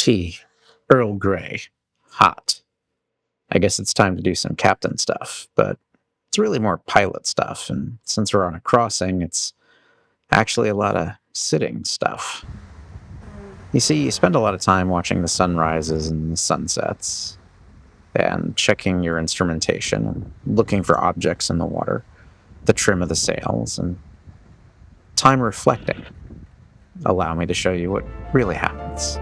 tea, Earl Grey, hot. I guess it's time to do some captain stuff, but it's really more pilot stuff, and since we're on a crossing, it's actually a lot of sitting stuff. You see, you spend a lot of time watching the sunrises and the sunsets, and checking your instrumentation, and looking for objects in the water, the trim of the sails, and time reflecting. Allow me to show you what really happens.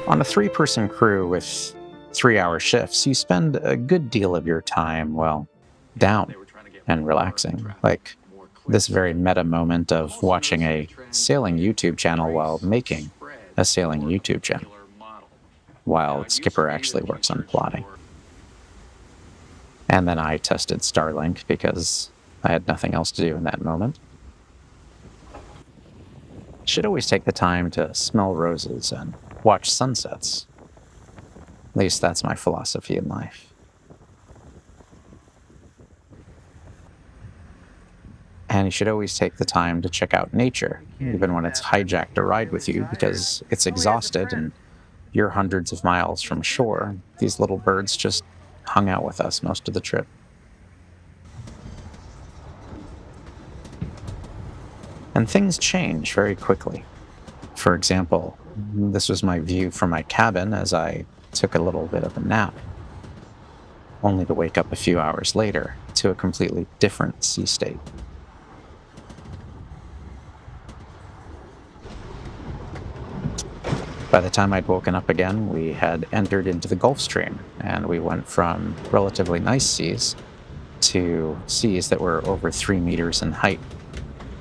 On a three-person crew with 3-hour shifts, you spend a good deal of your time, well, down and relaxing. Like this very meta moment of watching a sailing YouTube channel while making a sailing YouTube channel, while Skipper actually works on plotting. And then I tested Starlink because I had nothing else to do in that moment. Should always take the time to smell roses and watch sunsets. At least that's my philosophy in life. And you should always take the time to check out nature, even when it's hijacked a ride with you, because it's exhausted and you're hundreds of miles from shore. These little birds just hung out with us most of the trip. And things change very quickly. For example, this was my view from my cabin as I took a little bit of a nap, only to wake up a few hours later to a completely different sea state. By the time I'd woken up again, we had entered into the Gulf Stream, and we went from relatively nice seas to seas that were over 3 meters in height,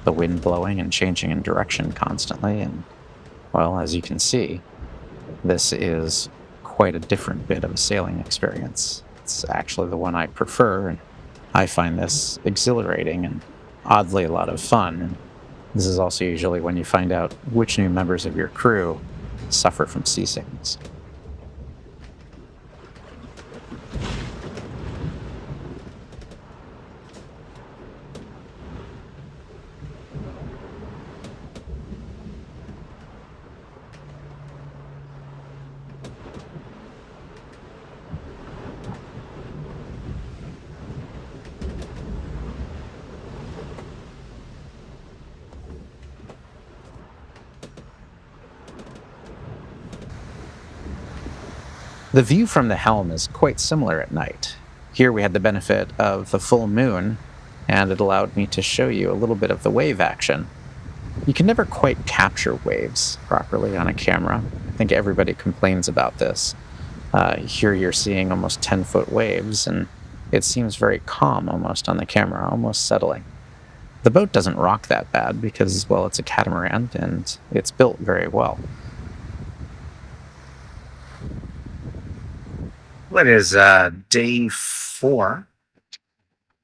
the wind blowing and changing in direction constantly, and, well, as you can see, this is quite a different bit of a sailing experience. It's actually the one I prefer, and I find this exhilarating and oddly a lot of fun. And this is also usually when you find out which new members of your crew suffer from seasickness. The view from the helm is quite similar at night. Here we had the benefit of the full moon, and it allowed me to show you a little bit of the wave action. You can never quite capture waves properly on a camera. I think everybody complains about this. Here you're seeing almost 10-foot waves, and it seems very calm almost on the camera, almost settling. The boat doesn't rock that bad because, well, it's a catamaran, and it's built very well. It is day 4,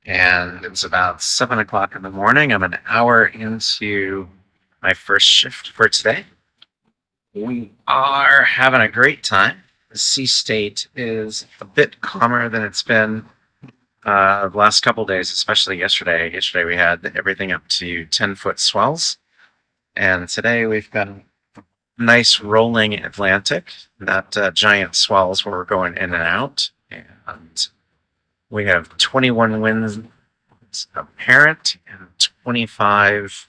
and it was about 7 o'clock in the morning. I'm an hour into my first shift for today. We are having a great time. The sea state is a bit calmer than it's been the last couple days, especially yesterday. Yesterday we had everything up to 10-foot swells, and today we've got nice rolling Atlantic, not giant swells where we're going in and out. And we have 21 winds apparent and 25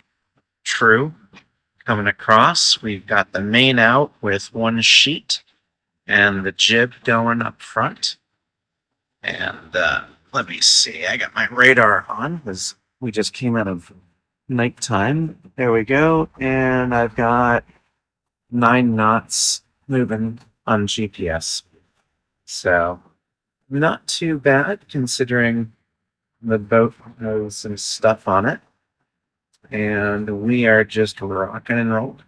true coming across. We've got the main out with one sheet and the jib going up front. And let me see, I got my radar on because we just came out of nighttime. There we go. And I've got 9 knots moving on GPS. So, not too bad considering the boat has some stuff on it. And we are just rocking and rolling.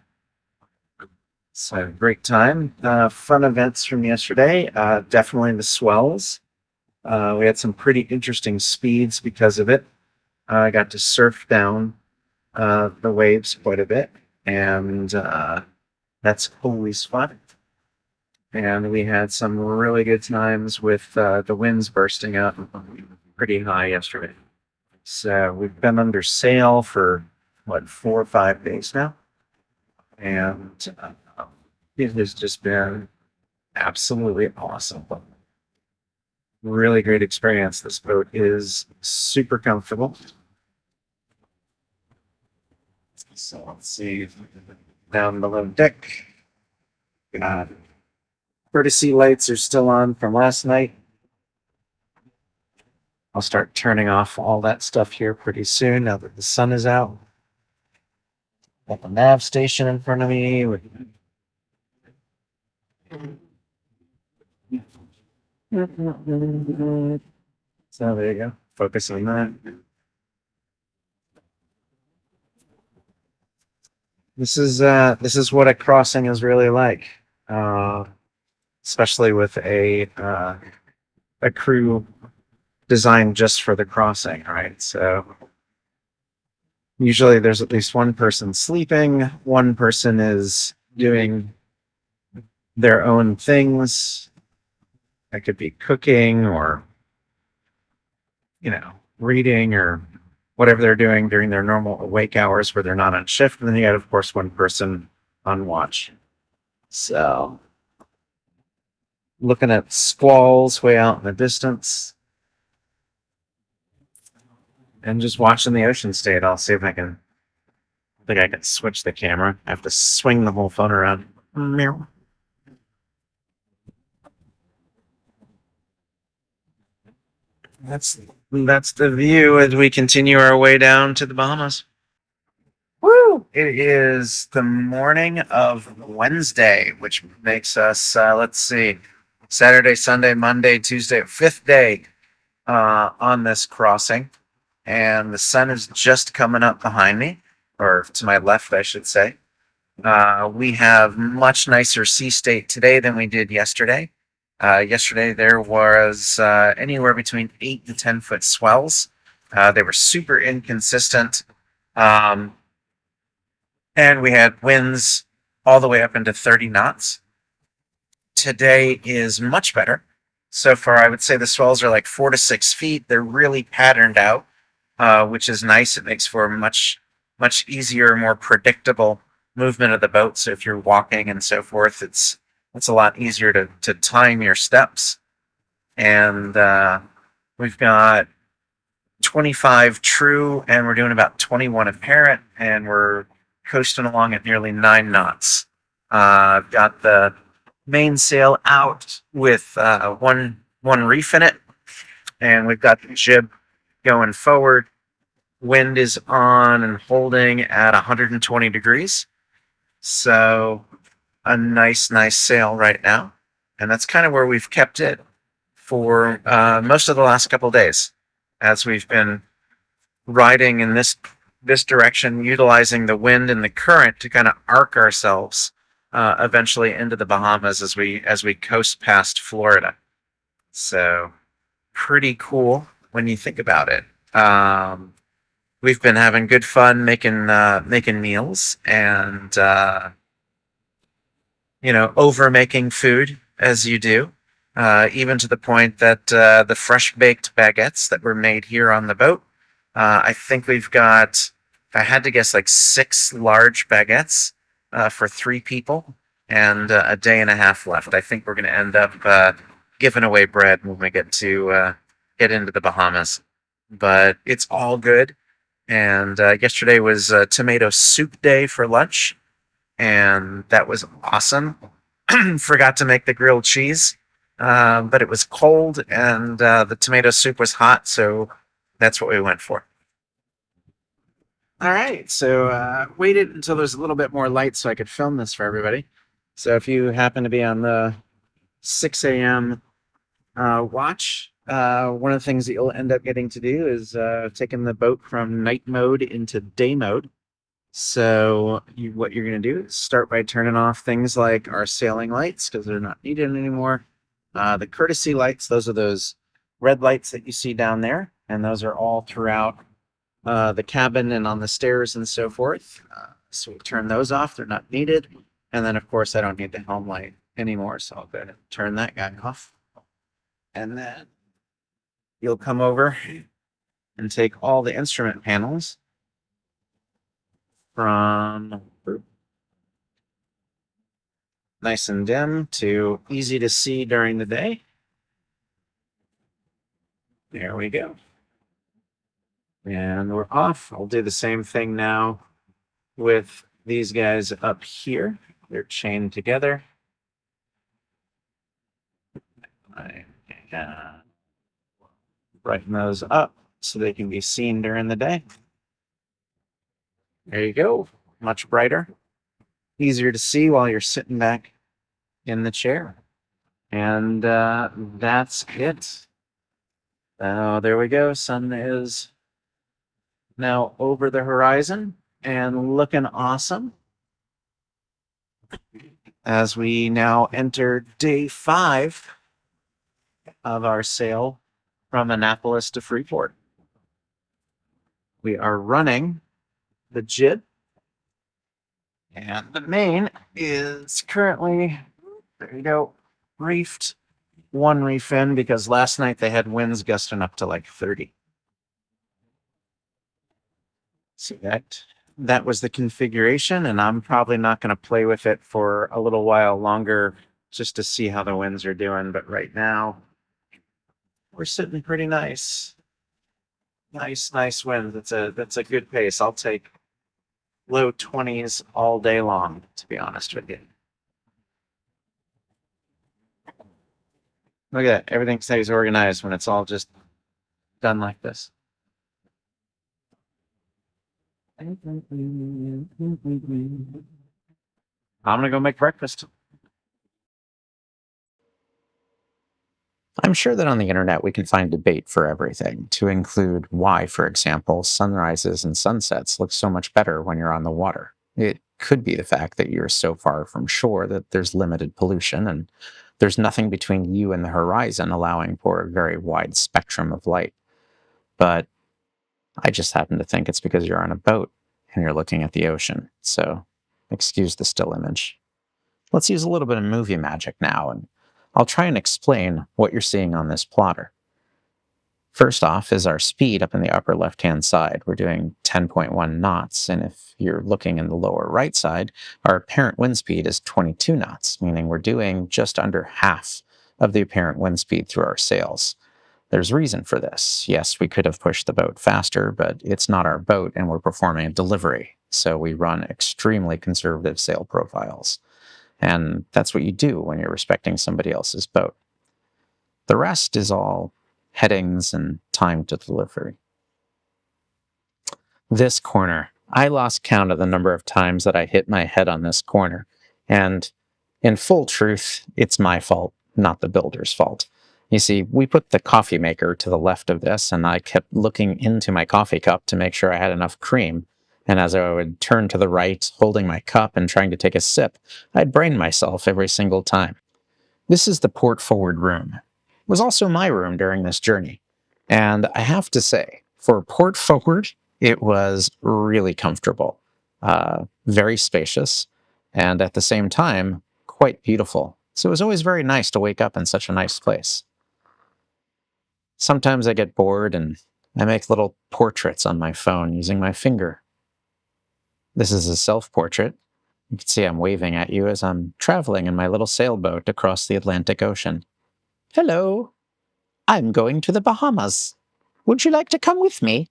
So, great time. Fun events from yesterday. Definitely the swells. We had some pretty interesting speeds because of it. I got to surf down the waves quite a bit. And that's always fun. and we had some really good times with the winds bursting up pretty high yesterday. So we've been under sail for what 4 or 5 days now, and it has just been absolutely awesome. Really great experience. This boat is super comfortable. So let's see down below deck. Courtesy lights are still on from last night. I'll start turning off all that stuff here pretty soon now that the sun is out. Got the nav station in front of me. So there you go. Focus on that. This is what a crossing is really like, especially with a crew designed just for the crossing, right? So usually there's at least one person sleeping, one person is doing their own things. That could be cooking or, reading or whatever they're doing during their normal awake hours where they're not on shift. And then you got, of course, one person on watch. So looking at squalls way out in the distance and just watching the ocean state. I'll see if I think I can switch the camera. I have to swing the whole phone around. Meow. That's the view as we continue our way down to the Bahamas. Woo! It is the morning of Wednesday, which makes us, let's see, Saturday, Sunday, Monday, Tuesday, fifth day on this crossing. And the sun is just coming up behind me, or to my left, I should say. We have much nicer sea state today than we did yesterday. Yesterday there was anywhere between 8 to 10 foot swells. They were super inconsistent. And we had winds all the way up into 30 knots. Today is much better. So far, I would say the swells are like 4 to 6 feet. They're really patterned out, which is nice. It makes for a much easier, more predictable movement of the boat. So if you're walking and so forth, it's a lot easier to time your steps. And we've got 25 true, and we're doing about 21 apparent, and we're coasting along at nearly 9 knots. I've got the mainsail out with one reef in it, and we've got the jib going forward. Wind is on and holding at 120 degrees. So a nice sail right now. And that's kind of where we've kept it for most of the last couple of days as we've been riding in this direction, utilizing the wind and the current to kind of arc ourselves eventually into the Bahamas as we coast past Florida. So pretty cool when you think about it. We've been having good fun making meals and over making food as you do, even to the point that the fresh baked baguettes that were made here on the boat. I think we've got, if I had to guess, like 6 large baguettes for 3 people and a day and a half left. I think we're going to end up giving away bread when we get into the Bahamas. But it's all good. And yesterday was tomato soup day for lunch, and that was awesome. Forgot to make the grilled cheese, but it was cold, and the tomato soup was hot, so that's what we went for. All right, so waited until there's a little bit more light so I could film this for everybody. So if you happen to be on the 6 a.m. Watch, one of the things that you'll end up getting to do is taking the boat from night mode into day mode. So what you're going to do is start by turning off things like our sailing lights because they're not needed anymore. The courtesy lights, those are those red lights that you see down there, and those are all throughout the cabin and on the stairs and so forth. So we turn those off. They're not needed. And then, of course, I don't need the helm light anymore, so I'll go ahead and turn that guy off. And then you'll come over and take all the instrument panels from nice and dim to easy to see during the day. There we go. And we're off. I'll do the same thing now with these guys up here. They're chained together. I brighten those up so they can be seen during the day. There you go. Much brighter. Easier to see while you're sitting back in the chair. And that's it. Oh, there we go. Sun is now over the horizon and looking awesome as we now enter day 5 of our sail from Annapolis to Freeport. We are running the jib, and the main is currently, there you go, reefed. One reef in because last night they had winds gusting up to like 30. See that was the configuration, and I'm probably not going to play with it for a little while longer just to see how the winds are doing. But right now, we're sitting pretty nice. Nice wind. That's a good pace. I'll take low 20s all day long, to be honest with you. Look at that. Everything stays organized when it's all just done like this. I'm going to go make breakfast. I'm sure that on the internet we can find debate for everything, to include why, for example, sunrises and sunsets look so much better when you're on the water. It could be the fact that you're so far from shore that there's limited pollution and there's nothing between you and the horizon, allowing for a very wide spectrum of light. But I just happen to think it's because you're on a boat and you're looking at the ocean. So excuse the still image. Let's use a little bit of movie magic now, and I'll try and explain what you're seeing on this plotter. First off is our speed up in the upper left-hand side. We're doing 10.1 knots, and if you're looking in the lower right side, our apparent wind speed is 22 knots, meaning we're doing just under half of the apparent wind speed through our sails. There's reason for this. Yes, we could have pushed the boat faster, but it's not our boat and we're performing a delivery, so we run extremely conservative sail profiles. And that's what you do when you're respecting somebody else's boat. The rest is all headings and time to delivery. This corner, I lost count of the number of times that I hit my head on this corner. And in full truth, it's my fault, not the builder's fault. You see, we put the coffee maker to the left of this, and I kept looking into my coffee cup to make sure I had enough cream. And as I would turn to the right, holding my cup and trying to take a sip, I'd brain myself every single time. This is the port forward room. It was also my room during this journey. And I have to say, for port forward, it was really comfortable, very spacious, and at the same time, quite beautiful. So it was always very nice to wake up in such a nice place. Sometimes I get bored and I make little portraits on my phone using my finger. This is a self-portrait. You can see I'm waving at you as I'm traveling in my little sailboat across the Atlantic Ocean. Hello, I'm going to the Bahamas. Would you like to come with me?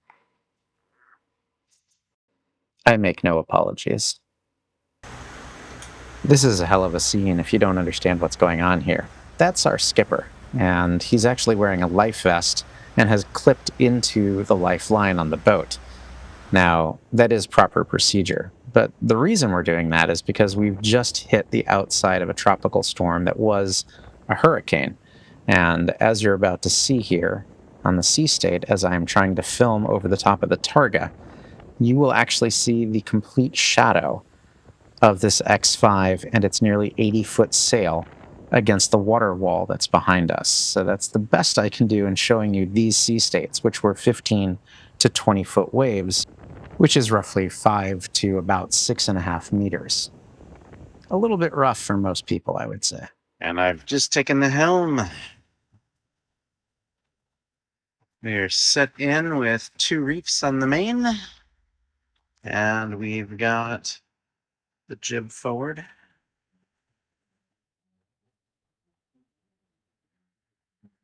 I make no apologies. This is a hell of a scene if you don't understand what's going on here. That's our skipper, and he's actually wearing a life vest and has clipped into the lifeline on the boat. Now, that is proper procedure, but the reason we're doing that is because we've just hit the outside of a tropical storm that was a hurricane. And as you're about to see here on the sea state, as I'm trying to film over the top of the Targa, you will actually see the complete shadow of this X5 and its nearly 80-foot sail against the water wall that's behind us. So that's the best I can do in showing you these sea states, which were 15 to 20-foot waves, which is roughly 5 to about 6.5 meters. a little bit rough for most people, I would say. And I've just taken the helm. We're set in with 2 reefs on the main. And we've got the jib forward.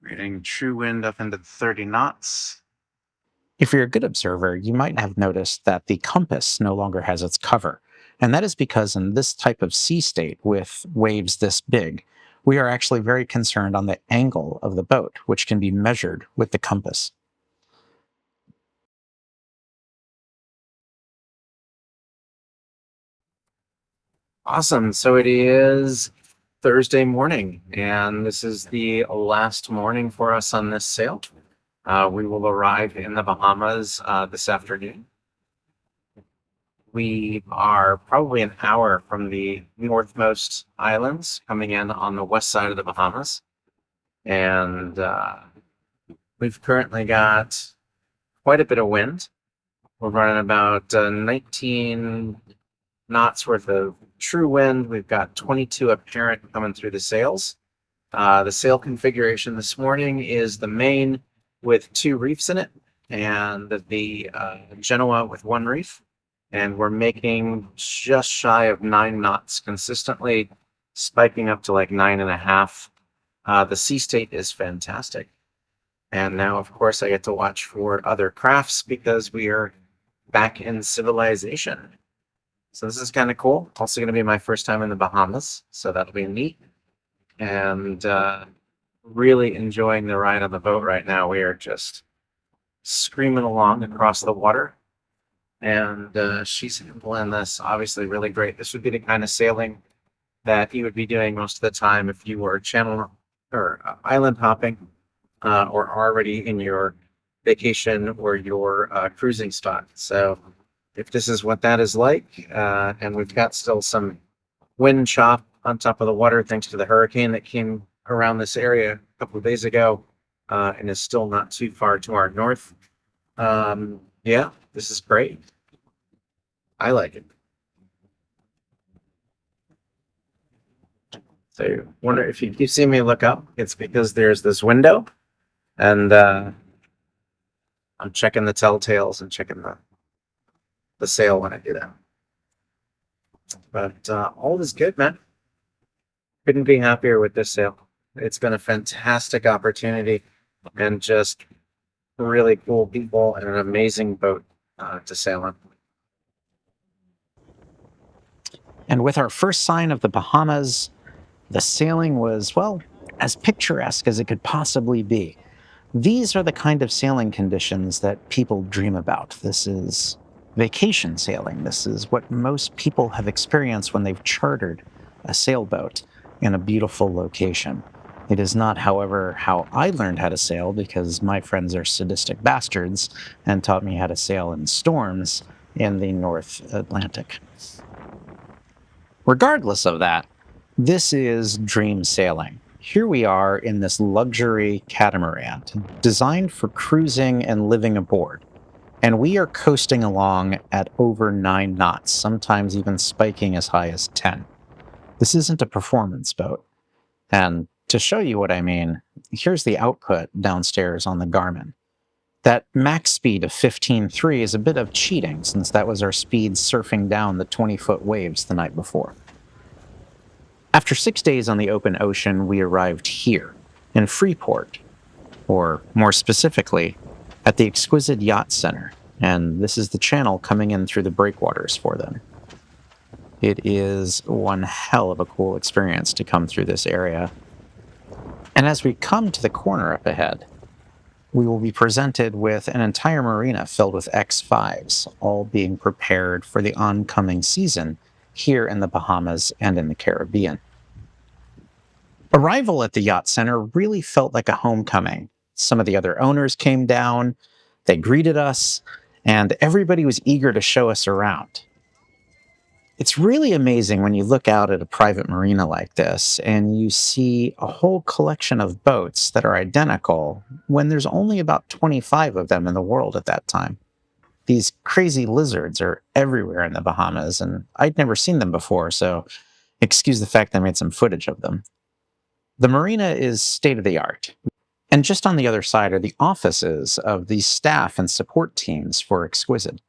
Reading true wind up into 30 knots. If you're a good observer, you might have noticed that the compass no longer has its cover. And that is because in this type of sea state with waves this big, we are actually very concerned on the angle of the boat, which can be measured with the compass. Awesome. So it is Thursday morning, and this is the last morning for us on this sail. We will arrive in the Bahamas this afternoon. We are probably an hour from the northmost islands, coming in on the west side of the Bahamas. And we've currently got quite a bit of wind. We're running about 19 knots worth of true wind. We've got 22 apparent coming through the sails. The sail configuration this morning is the main with 2 reefs in it, and the Genoa with 1 reef. And we're making just shy of 9 knots, consistently spiking up to like 9.5. The sea state is fantastic. And now, of course, I get to watch for other crafts because we are back in civilization. So this is kind of cool. Also going to be my first time in the Bahamas, so that'll be neat. And really enjoying the ride on the boat right now. We are just screaming along across the water. And she's handling this obviously really great. This would be the kind of sailing that you would be doing most of the time if you were channel or island hopping or already in your vacation or your cruising spot. So if this is what that is like, and we've got still some wind chop on top of the water thanks to the hurricane that came around this area a couple of days ago and is still not too far to our north. Yeah, this is great. I like it. So you wonder if you keep seeing me look up, it's because there's this window and I'm checking the telltales and checking the sail when I do that. But all is good, man. Couldn't be happier with this sail. It's been a fantastic opportunity and just really cool people and an amazing boat to sail on. And with our first sign of the Bahamas, the sailing was, well, as picturesque as it could possibly be. These are the kind of sailing conditions that people dream about. This is vacation sailing. This is what most people have experienced when they've chartered a sailboat in a beautiful location. It is not, however, how I learned how to sail because my friends are sadistic bastards and taught me how to sail in storms in the North Atlantic. Regardless of that, this is dream sailing. Here we are in this luxury catamaran designed for cruising and living aboard. And we are coasting along at over 9 knots, sometimes even spiking as high as 10. This isn't a performance boat. And to show you what I mean, here's the output downstairs on the Garmin. That max speed of 15.3 is a bit of cheating since that was our speed surfing down the 20-foot waves the night before. After 6 days on the open ocean, we arrived here, in Freeport, or more specifically, at the Xquisite Yacht Center, and this is the channel coming in through the breakwaters for them. It is one hell of a cool experience to come through this area. And as we come to the corner up ahead, we will be presented with an entire marina filled with X5s, all being prepared for the oncoming season here in the Bahamas and in the Caribbean. Arrival at the Yacht Center really felt like a homecoming. Some of the other owners came down, they greeted us, and everybody was eager to show us around. It's really amazing when you look out at a private marina like this and you see a whole collection of boats that are identical when there's only about 25 of them in the world at that time. These crazy lizards are everywhere in the Bahamas, and I'd never seen them before, so Excuse the fact that I made some footage of them. The marina is state of the art. And just on the other side are the offices of the staff and support teams for Exquisite.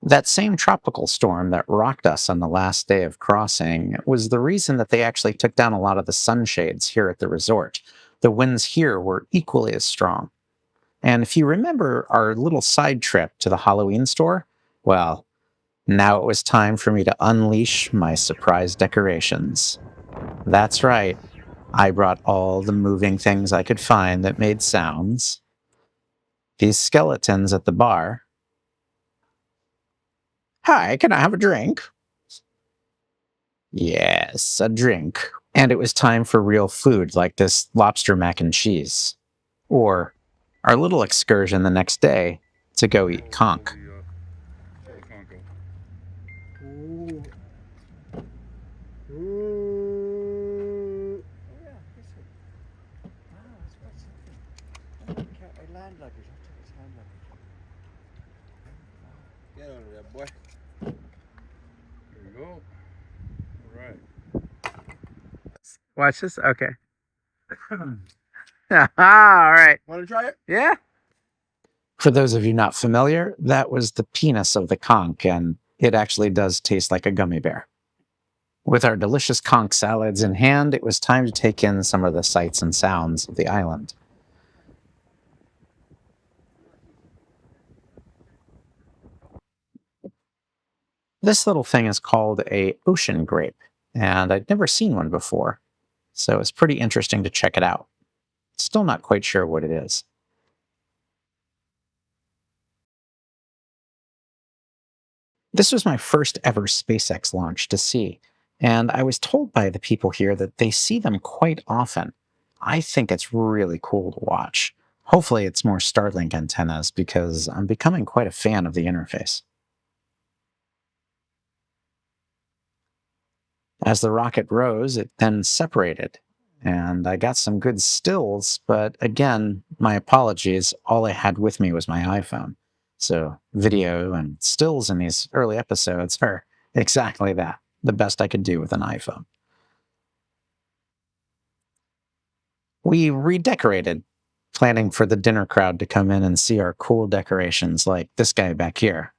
That same tropical storm that rocked us on the last day of crossing was the reason that they actually took down a lot of the sunshades here at the resort. The winds here were equally as strong. And if you remember our little side trip to the Halloween store, well, now it was time for me to unleash my surprise decorations. That's right. I brought all the moving things I could find that made sounds. These skeletons at the bar. Hi, can I have a drink? Yes, a drink. And it was time for real food like this lobster mac and cheese. Or our little excursion the next day to go eat conch. Get out of there, boy. There you go. All right. Watch this? Okay. All right. Want to try it? Yeah. For those of you not familiar, that was the penis of the conch, and it actually does taste like a gummy bear. With our delicious conch salads in hand, it was time to take in some of the sights and sounds of the island. This little thing is called a ocean grape, and I'd never seen one before, so it's pretty interesting to check it out. Still not quite sure what it is. This was my first ever SpaceX launch to see, and I was told by the people here that they see them quite often. I think it's really cool to watch. Hopefully it's more Starlink antennas because I'm becoming quite a fan of the interface. As the rocket rose, it then separated, and I got some good stills, but again, my apologies, all I had with me was my iPhone. So video and stills in these early episodes are exactly that, the best I could do with an iPhone. We redecorated, planning for the dinner crowd to come in and see our cool decorations like this guy back here,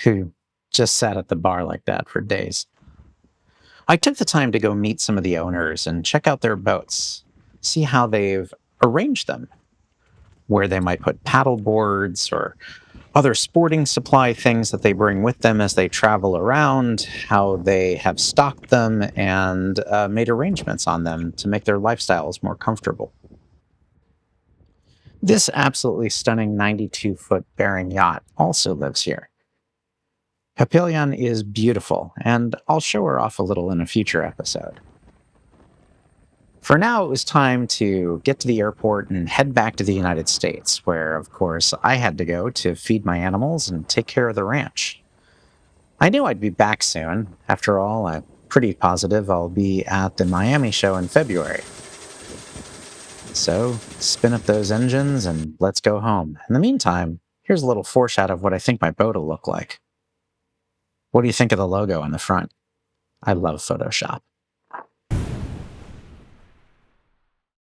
who just sat at the bar like that for days. I took the time to go meet some of the owners and check out their boats, see how they've arranged them, where they might put paddle boards or other sporting supply things that they bring with them as they travel around, how they have stocked them and made arrangements on them to make their lifestyles more comfortable. This absolutely stunning 92-foot bearing yacht also lives here. Papillion is beautiful, and I'll show her off a little in a future episode. For now, it was time to get to the airport and head back to the United States, where, of course, I had to go to feed my animals and take care of the ranch. I knew I'd be back soon. After all, I'm pretty positive I'll be at the Miami show in February. So, spin up those engines and let's go home. In the meantime, here's a little foreshadow of what I think my boat will look like. What do you think of the logo on the front? I love Photoshop.